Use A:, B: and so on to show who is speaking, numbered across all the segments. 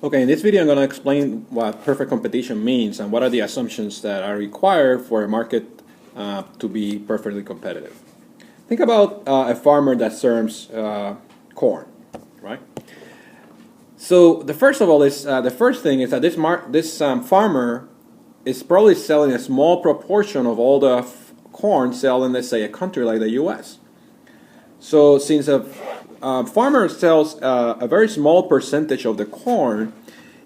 A: Okay, in this video I'm going to explain what perfect competition means and what are the assumptions that are required for a market to be perfectly competitive. Think about a farmer that serves corn, right? So the first thing is that this farmer is probably selling a small proportion of all the corn sold in, let's say, a country like the U.S. So since a farmer sells a very small percentage of the corn,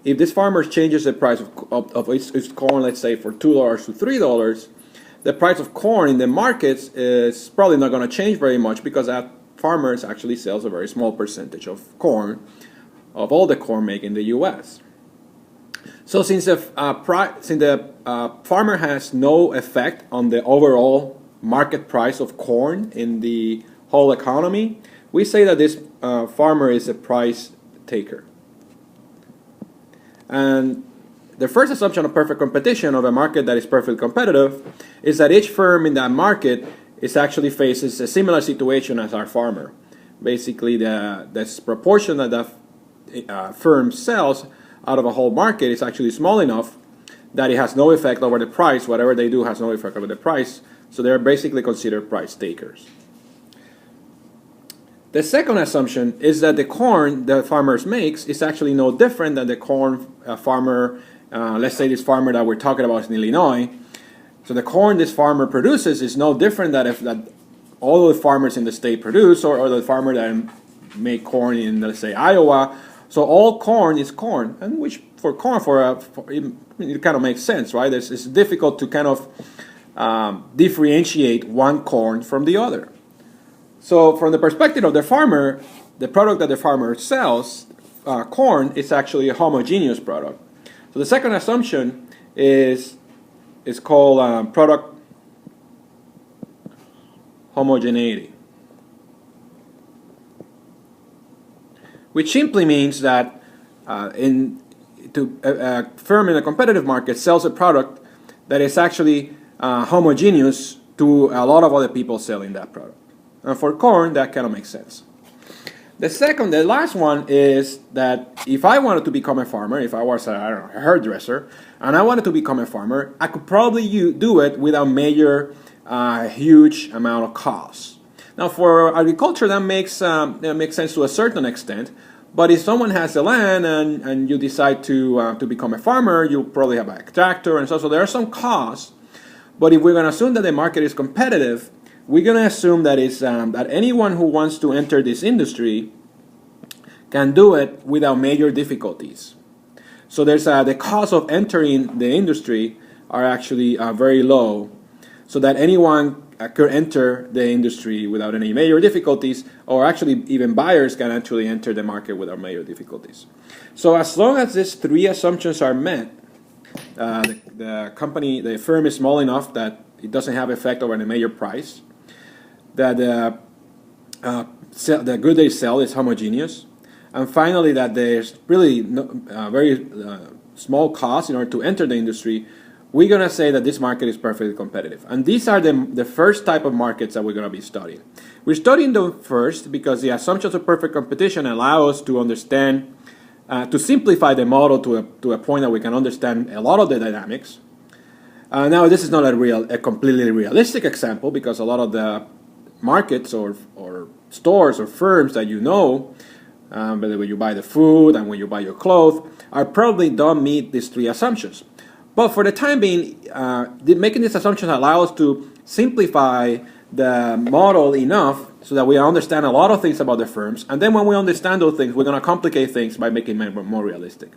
A: if this farmer changes the price of his corn, let's say, for $2 to $3, the price of corn in the markets is probably not going to change very much because that farmer actually sells a very small percentage of corn, of all the corn made in the U.S. So since the farmer has no effect on the overall market price of corn in the whole economy, we say that this farmer is a price taker. And the first assumption of perfect competition of a market that is perfectly competitive is that each firm in that market actually faces a similar situation as our farmer. Basically, the proportion that the firm sells out of a whole market is actually small enough that it has no effect over the price. Whatever they do has no effect over the price. So they're basically considered price takers. The second assumption is that the corn the farmers makes is actually no different than the corn farmer, let's say this farmer that we're talking about is in Illinois. So the corn this farmer produces is no different than if that all the farmers in the state produce, or the farmer that make corn in, let's say, Iowa. So all corn is corn, and which for corn it kind of makes sense, right? It's difficult to kind of differentiate one corn from the other. So from the perspective of the farmer, the product that the farmer sells, corn, is actually a homogeneous product. So the second assumption is called product homogeneity, which simply means that a firm in a competitive market sells a product that is actually homogeneous to a lot of other people selling that product. And for corn, that kind of makes sense. The last one is that if I wanted to become a farmer, if I was a hairdresser, and I wanted to become a farmer, I could probably do it without major, huge amount of costs. Now, for agriculture, that makes sense to a certain extent. But if someone has the land and you decide to become a farmer, you probably have a tractor and so there are some costs. But if we're going to assume that the market is competitive, we're going to assume that that anyone who wants to enter this industry can do it without major difficulties. So there's the cost of entering the industry are actually very low, so that anyone could enter the industry without any major difficulties, or actually even buyers can actually enter the market without major difficulties. So as long as these three assumptions are met, the firm is small enough that it doesn't have effect over the major price, that the good they sell is homogeneous, and finally that there's really very small cost in order to enter the industry, we're going to say that this market is perfectly competitive. And these are the first type of markets that we're going to be studying. We're studying them first because the assumptions of perfect competition allow us to understand, to simplify the model to a point that we can understand a lot of the dynamics. Now, this is not a completely realistic example because a lot of the markets or stores or firms that whether when you buy the food and when you buy your clothes, probably don't meet these three assumptions. But for the time being, making these assumptions allow us to simplify the model enough so that we understand a lot of things about the firms. And then when we understand those things, we're going to complicate things by making them more realistic.